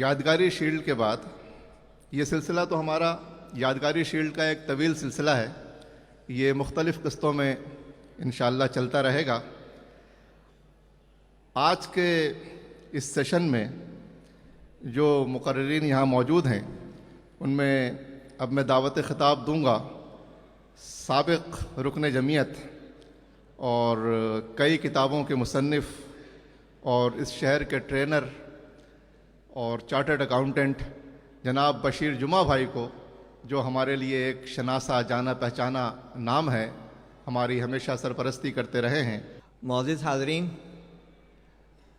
یادگاری shield کے بعد یہ سلسلہ تو ہمارا یادگاری شیلڈ کا ایک طویل سلسلہ ہے. یہ مختلف قسطوں میں انشاءاللہ چلتا رہے گا. آج کے اس سیشن میں جو مقررین یہاں موجود ہیں ان میں اب میں دعوت خطاب دوں گا سابق رکن جمعیت اور کئی کتابوں کے مصنف اور اس شہر کے ٹرینر اور چارٹرڈ اکاؤنٹنٹ جناب بشیر جمعہ بھائی کو، جو ہمارے لیے ایک شناسا جانا پہچانا نام ہے، ہماری ہمیشہ سرپرستی کرتے رہے ہیں. معزز حاضرین،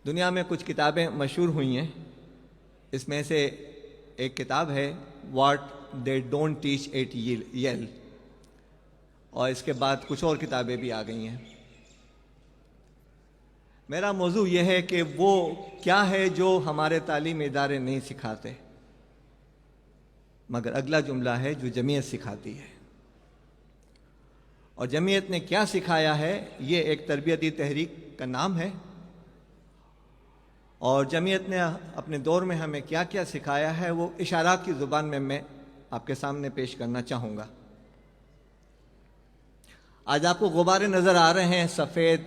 دنیا میں کچھ کتابیں مشہور ہوئی ہیں. اس میں سے ایک کتاب ہے what they don't teach at Yale, اور اس کے بعد کچھ اور کتابیں بھی آ گئی ہیں. میرا موضوع یہ ہے کہ وہ کیا ہے جو ہمارے تعلیمی ادارے نہیں سکھاتے، مگر اگلا جملہ ہے جو جمعیت سکھاتی ہے. اور جمعیت نے کیا سکھایا ہے، یہ ایک تربیتی تحریک کا نام ہے. اور جمعیت نے اپنے دور میں ہمیں کیا کیا سکھایا ہے وہ اشارات کی زبان میں آپ کے سامنے پیش کرنا چاہوں گا. آج آپ کو غبارے نظر آ رہے ہیں، سفید،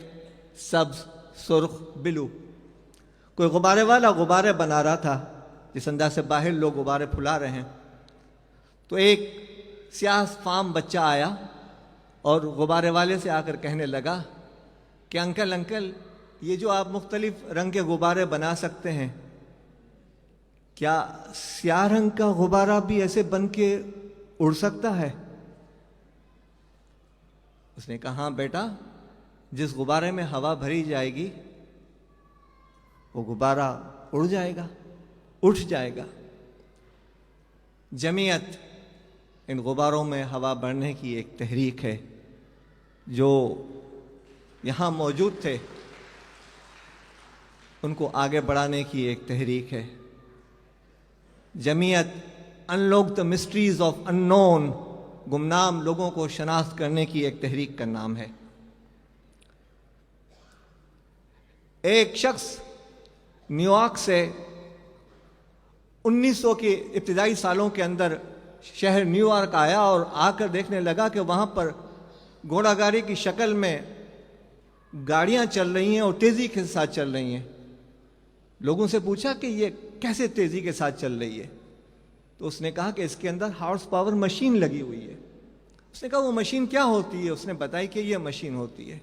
سبز، سرخ، بلو. کوئی غبارے والا غبارے بنا رہا تھا، جس انداز سے باہر لوگ غبارے پھلا رہے ہیں. تو ایک سیاہ فام بچہ آیا اور غبارے والے سے آ کر کہنے لگا کہ انکل یہ جو آپ مختلف رنگ کے غبارے بنا سکتے ہیں، کیا سیاہ رنگ کا غبارہ بھی ایسے بن کے اڑ سکتا ہے؟ اس نے کہا ہاں بیٹا، جس غبارے میں ہوا بھری جائے گی وہ غبارہ اڑ جائے گا، اٹھ جائے گا. جمعیت ان غباروں میں ہوا بھرنے کی ایک تحریک ہے. جو یہاں موجود تھے ان کو آگے بڑھانے کی ایک تحریک ہے. جمعیت انلوک دا مسٹریز آف ان نون، گمنام لوگوں کو شناخت کرنے کی ایک تحریک کا نام ہے. ایک شخص نیو یارک سے 1900 کے ابتدائی سالوں کے اندر شہر نیو یارک آیا اور آ کر دیکھنے لگا کہ وہاں پر گھوڑا گاڑی کی شکل میں گاڑیاں چل رہی ہیں اور تیزی کے ساتھ چل رہی ہیں. لوگوں سے پوچھا کہ یہ کیسے تیزی کے ساتھ چل رہی ہے؟ تو اس نے کہا کہ اس کے اندر ہارس پاور مشین لگی ہوئی ہے. اس نے کہا وہ مشین کیا ہوتی ہے؟ اس نے بتائی کہ یہ مشین ہوتی ہے.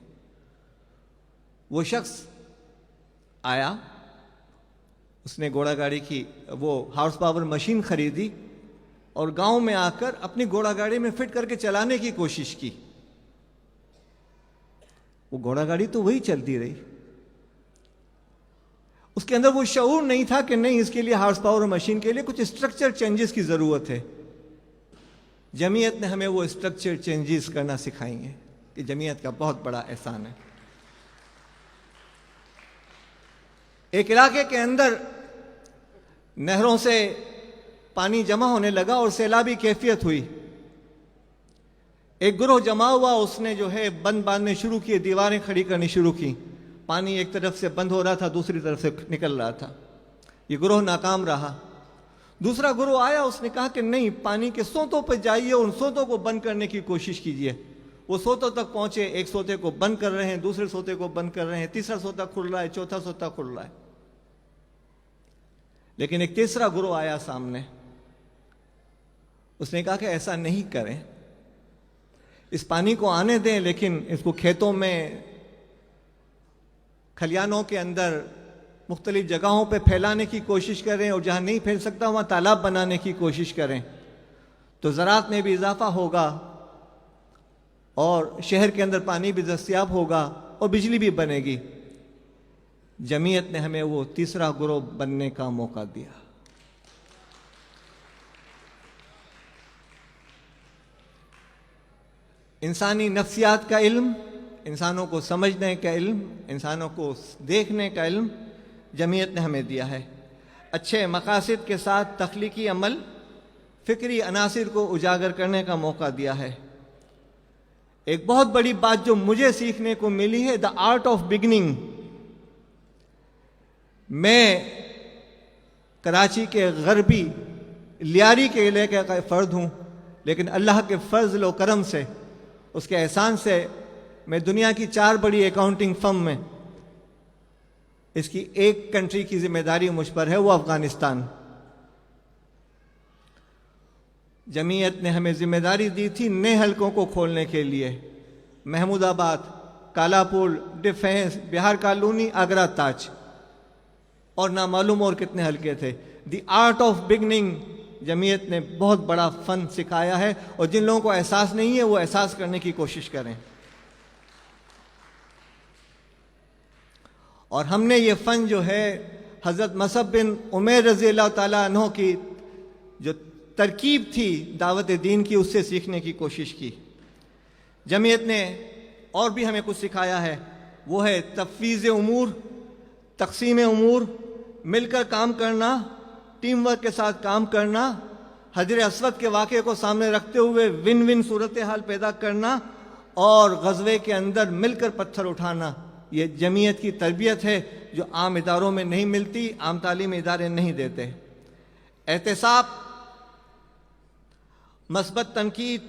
وہ شخص آیا، اس نے گھوڑا گاڑی کی وہ ہارس پاور مشین خریدی اور گاؤں میں آ کر اپنی گھوڑا گاڑی میں فٹ کر کے چلانے کی کوشش کی. وہ گھوڑا گاڑی تو وہی چلتی رہی. اس کے اندر وہ شعور نہیں تھا کہ نہیں، اس کے لیے ہارس پاور مشین کے لیے کچھ اسٹرکچر چینجز کی ضرورت ہے. جمعیت نے ہمیں وہ اسٹرکچر چینجز کرنا سکھائی ہیں، کہ جمعیت کا بہت بڑا احسان ہے. ایک علاقے کے اندر نہروں سے پانی جمع ہونے لگا اور سیلابی کیفیت ہوئی. ایک گروہ جمع ہوا، اس نے جو ہے بند باندھنے شروع کیے، دیواریں کھڑی کرنی شروع کی. پانی ایک طرف سے بند ہو رہا تھا، دوسری طرف سے نکل رہا تھا. یہ گروہ ناکام رہا. دوسرا گروہ آیا، اس نے کہا کہ نہیں، پانی کے سوتوں پہ جائیے، ان سوتوں کو بند کرنے کی کوشش کیجیے. وہ سوتوں تک پہنچے، ایک سوتے کو بند کر رہے ہیں، دوسرے سوتے کو بند کر رہے ہیں، تیسرا سوتا کھل رہا ہے، چوتھا سوتا کھل رہا ہے. لیکن ایک تیسرا گروہ آیا سامنے. اس نے کہا کہ ایسا نہیں کریں، اس پانی کو آنے دیں، لیکن اس کو کھیتوں میں، کھلیانوں کے اندر، مختلف جگہوں پہ پھیلانے کی کوشش کریں، اور جہاں نہیں پھیل سکتا وہاں تالاب بنانے کی کوشش کریں. تو زراعت میں بھی اضافہ ہوگا اور شہر کے اندر پانی بھی دستیاب ہوگا اور بجلی بھی بنے گی. جمعیت نے ہمیں وہ تیسرا گروہ بننے کا موقع دیا. انسانی نفسیات کا علم، انسانوں کو سمجھنے کا علم، انسانوں کو دیکھنے کا علم جمعیت نے ہمیں دیا ہے. اچھے مقاصد کے ساتھ تخلیقی عمل، فکری عناصر کو اجاگر کرنے کا موقع دیا ہے. ایک بہت بڑی بات جو مجھے سیکھنے کو ملی ہے، دا آرٹ آف بگننگ. میں کراچی کے غربی لیاری کے علاقے کا فرد ہوں، لیکن اللہ کے فضل و کرم سے، اس کے احسان سے میں دنیا کی 4 بڑی اکاؤنٹنگ فرم میں اس کی ایک کنٹری کی ذمہ داری مجھ پر ہے، وہ افغانستان۔ جمعیت نے ہمیں ذمہ داری دی تھی نئے حلقوں کو کھولنے کے لیے، محمود آباد، کالاپور، ڈیفینس، بہار کالونی، آگرہ تاج، اور نامعلوم اور کتنے حلقے تھے۔ دی آرٹ آف بگننگ جمعیت نے بہت بڑا فن سکھایا ہے، اور جن لوگوں کو احساس نہیں ہے وہ احساس کرنے کی کوشش کریں۔ اور ہم نے یہ فن جو ہے حضرت مصعب بن عمیر رضی اللہ تعالیٰ عنہ کی جو ترکیب تھی دعوت دین کی، اس سے سیکھنے کی کوشش کی۔ جمعیت نے اور بھی ہمیں کچھ سکھایا ہے، وہ ہے تفویض امور، تقسیم امور، مل کر کام کرنا، ٹیم ورک کے ساتھ کام کرنا، حجر اسود کے واقعے کو سامنے رکھتے ہوئے ون ون صورتحال پیدا کرنا، اور غزوے کے اندر مل کر پتھر اٹھانا۔ یہ جمعیت کی تربیت ہے جو عام اداروں میں نہیں ملتی، عام تعلیمی ادارے نہیں دیتے۔ احتساب، مثبت تنقید،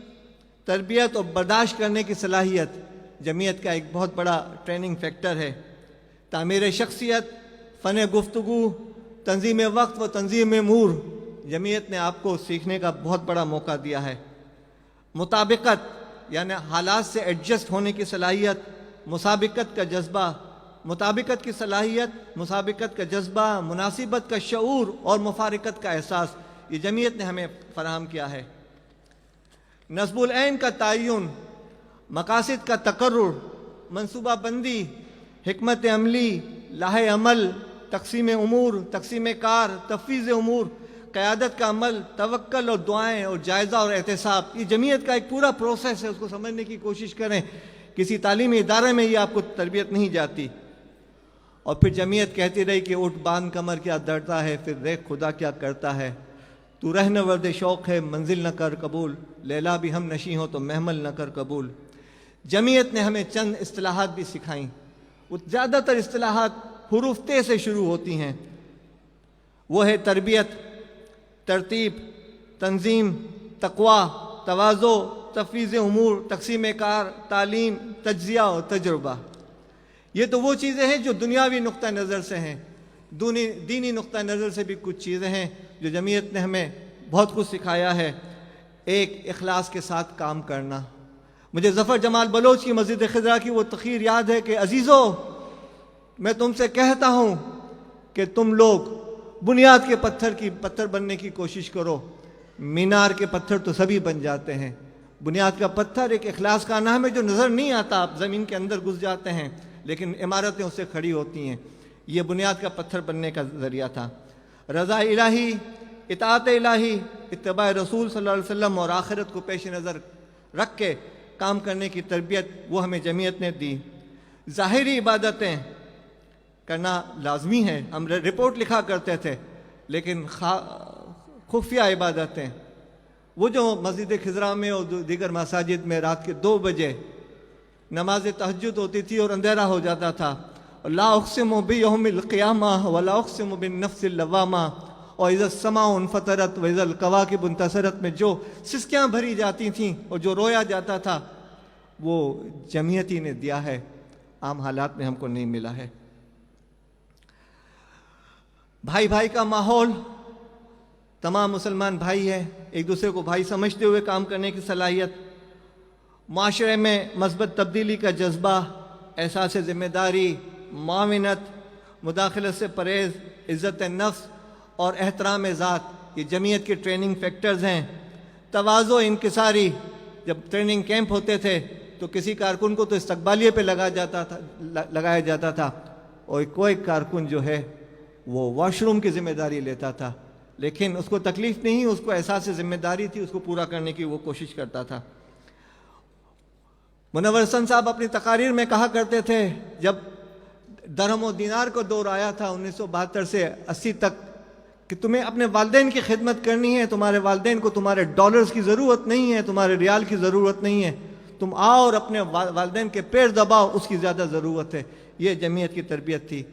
تربیت اور برداشت کرنے کی صلاحیت جمعیت کا ایک بہت بڑا ٹریننگ فیکٹر ہے۔ تعمیر شخصیت، فن گفتگو، تنظیم وقت و تنظیم امور جمعیت نے آپ کو سیکھنے کا بہت بڑا موقع دیا ہے۔ مطابقت یعنی حالات سے ایڈجسٹ ہونے کی صلاحیت، مسابقت کا جذبہ، مطابقت کی صلاحیت، مسابقت کا جذبہ، مناسبت کا شعور اور مفارقت کا احساس، یہ جمعیت نے ہمیں فراہم کیا ہے۔ نصب العین کا تعین، مقاصد کا تقرر، منصوبہ بندی، حکمت عملی، لاہ عمل، تقسیم امور، تقسیم کار، تفویض امور، قیادت کا عمل، توکل اور دعائیں اور جائزہ اور احتساب، یہ جمعیت کا ایک پورا پروسیس ہے، اس کو سمجھنے کی کوشش کریں۔ کسی تعلیمی ادارے میں یہ آپ کو تربیت نہیں جاتی۔ اور پھر جمعیت کہتی رہی کہ اٹھ باندھ کمر کیا درتا ہے، پھر دیکھ خدا کیا کرتا ہے، تو رہن ورد شوق ہے منزل نہ کر قبول، لیلا بھی ہم نشیں ہو تو محمل نہ کر قبول۔ جمعیت نے ہمیں چند اصطلاحات بھی سکھائیں، وہ زیادہ تر اصطلاحات حروف تے سے شروع ہوتی ہیں۔ وہ ہے تربیت، ترتیب، تنظیم، تقوی، تواضع، تفویض امور، تقسیم کار، تعلیم، تجزیہ اور تجربہ۔ یہ تو وہ چیزیں ہیں جو دنیاوی نقطہ نظر سے ہیں، دینی نقطہ نظر سے بھی کچھ چیزیں ہیں جو جمعیت نے ہمیں بہت کچھ سکھایا ہے۔ ایک، اخلاص کے ساتھ کام کرنا۔ مجھے ظفر جمال بلوچ کی مسجد خضرا کی وہ تقریر یاد ہے کہ عزیزو، میں تم سے کہتا ہوں کہ تم لوگ بنیاد کے پتھر بننے کی کوشش کرو، مینار کے پتھر تو سبھی بن جاتے ہیں، بنیاد کا پتھر ایک اخلاص کا نام ہے جو نظر نہیں آتا، آپ زمین کے اندر گھس جاتے ہیں لیکن عمارتیں اس سے کھڑی ہوتی ہیں۔ یہ بنیاد کا پتھر بننے کا ذریعہ تھا۔ رضا الہی، اطاعت الہی، اتباع رسول صلی اللہ علیہ وسلم اور آخرت کو پیش نظر رکھ کے کام کرنے کی تربیت وہ ہمیں جمعیت نے دی۔ ظاہری عبادتیں کرنا لازمی ہے، ہم رپورٹ لکھا کرتے تھے، لیکن خفیہ عبادتیں، وہ جو مسجد خضرا میں اور دیگر مساجد میں رات کے 2 بجے نماز تہجد ہوتی تھی اور اندھیرا ہو جاتا تھا، لا اقسم بیوم القیامہ ولا اقسم بالنفس اللوامہ، اور اذا السماء انفطرت واذا الکواکب انتثرت میں جو سسکیاں بھری جاتی تھیں اور جو رویا جاتا تھا، وہ جمعیت ہی نے دیا ہے، عام حالات میں ہم کو نہیں ملا ہے۔ بھائی بھائی کا ماحول، تمام مسلمان بھائی ہیں، ایک دوسرے کو بھائی سمجھتے ہوئے کام کرنے کی صلاحیت، معاشرے میں مثبت تبدیلی کا جذبہ، احساس ذمہ داری، معاونت، مداخلت سے پرہیز، عزت نفس اور احترام ذات، یہ جمعیت کے ٹریننگ فیکٹرز ہیں۔ تواضع انکساری، جب ٹریننگ کیمپ ہوتے تھے تو کسی کارکن کو تو استقبالیے پہ لگایا جاتا تھا، اور کوئی کارکن جو ہے وہ واش روم کی ذمہ داری لیتا تھا، لیکن اس کو تکلیف نہیں، اس کو احساس ذمہ داری تھی، اس کو پورا کرنے کی وہ کوشش کرتا تھا۔ منور حسن صاحب اپنی تقاریر میں کہا کرتے تھے، جب درہم و دینار کو دور آیا تھا 1972 سے 80 تک، کہ تمہیں اپنے والدین کی خدمت کرنی ہے، تمہارے والدین کو تمہارے ڈالرز کی ضرورت نہیں ہے، تمہارے ریال کی ضرورت نہیں ہے، تم آؤ اور اپنے والدین کے پیر دباؤ، اس کی زیادہ ضرورت ہے۔ یہ جمعیت کی تربیت تھی۔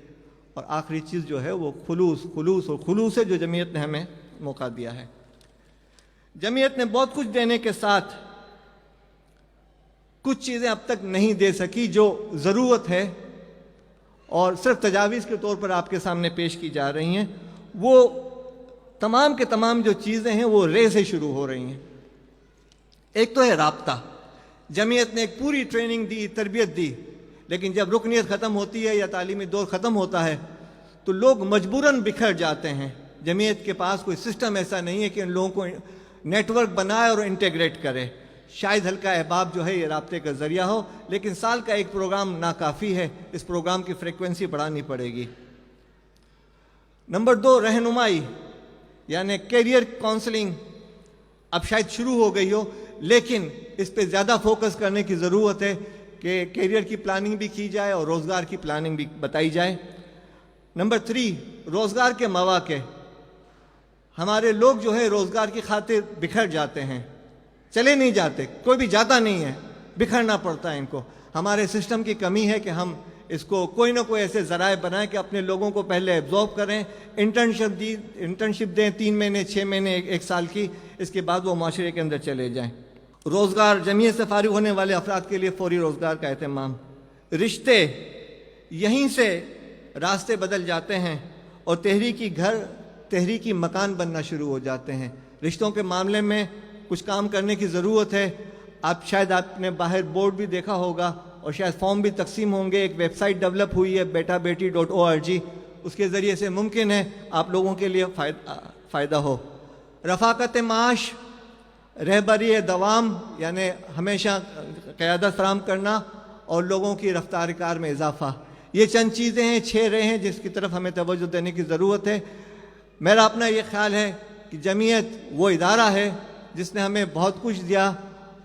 اور آخری چیز جو ہے وہ خلوص ہے جو جمعیت نے ہمیں موقع دیا ہے۔ جمعیت نے بہت کچھ دینے کے ساتھ کچھ چیزیں اب تک نہیں دے سکی جو ضرورت ہے اور صرف تجاویز کے طور پر آپ کے سامنے پیش کی جا رہی ہیں۔ وہ تمام کے تمام جو چیزیں ہیں وہ رے سے شروع ہو رہی ہیں۔ ایک تو ہے رابطہ، جمعیت نے ایک پوری ٹریننگ دی، تربیت دی، لیکن جب رکنیت ختم ہوتی ہے یا تعلیمی دور ختم ہوتا ہے تو لوگ مجبوراً بکھر جاتے ہیں۔ جمعیت کے پاس کوئی سسٹم ایسا نہیں ہے کہ ان لوگوں کو نیٹ ورک بنائے اور انٹیگریٹ کرے۔ شاید حلقہ احباب جو ہے یہ رابطے کا ذریعہ ہو، لیکن سال کا ایک پروگرام ناکافی ہے، اس پروگرام کی فریکوینسی بڑھانی پڑے گی۔ نمبر 2، رہنمائی، یعنی کیریئر کاؤنسلنگ اب شاید شروع ہو گئی ہو، لیکن اس پہ زیادہ فوکس کرنے کی ضرورت ہے کہ کیریئر کی پلاننگ بھی کی جائے اور روزگار کی پلاننگ بھی بتائی جائے۔ نمبر 3، روزگار کے مواقع۔ ہمارے لوگ جو ہے روزگار کی خاطر بکھر جاتے ہیں، چلے نہیں جاتے، کوئی بھی جاتا نہیں ہے، بکھرنا پڑتا ہے ان کو۔ ہمارے سسٹم کی کمی ہے کہ ہم اس کو کوئی نہ کوئی ایسے ذرائع بنائیں کہ اپنے لوگوں کو پہلے ایبزارب کریں، انٹرنشپ دیں 3 مہینے 6 مہینے 1 سال کی، اس کے بعد وہ معاشرے کے اندر چلے جائیں۔ روزگار، جمعیت سے فارغ ہونے والے افراد کے لیے فوری روزگار کا اہتمام۔ رشتے، یہیں سے راستے بدل جاتے ہیں اور تحریکی گھر، تحریکی مکان بننا شروع ہو جاتے ہیں۔ رشتوں کے معاملے میں کچھ کام کرنے کی ضرورت ہے۔ شاید آپ نے باہر بورڈ بھی دیکھا ہوگا اور شاید فارم بھی تقسیم ہوں گے۔ ایک ویب سائٹ ڈیولپ ہوئی ہے betabetti.org، اس کے ذریعے سے ممکن ہے آپ لوگوں کے لیے فائدہ ہو۔ رفاقت معاش، رہبری دوام، یعنی ہمیشہ قیادت فراہم کرنا اور لوگوں کی رفتار کار میں اضافہ۔ یہ چند چیزیں ہیں، 6 رے ہیں جس کی طرف ہمیں توجہ دینے کی ضرورت ہے۔ میرا اپنا یہ خیال ہے کہ جمعیت وہ ادارہ ہے جس نے ہمیں بہت کچھ دیا،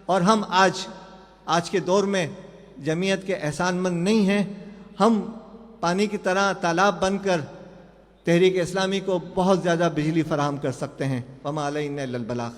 اور ہم آج کے دور میں جمعیت کے احسان مند نہیں ہیں۔ ہم پانی کی طرح تالاب بن کر تحریک اسلامی کو بہت زیادہ بجلی فراہم کر سکتے ہیں۔ وما علینا الا البلاغ۔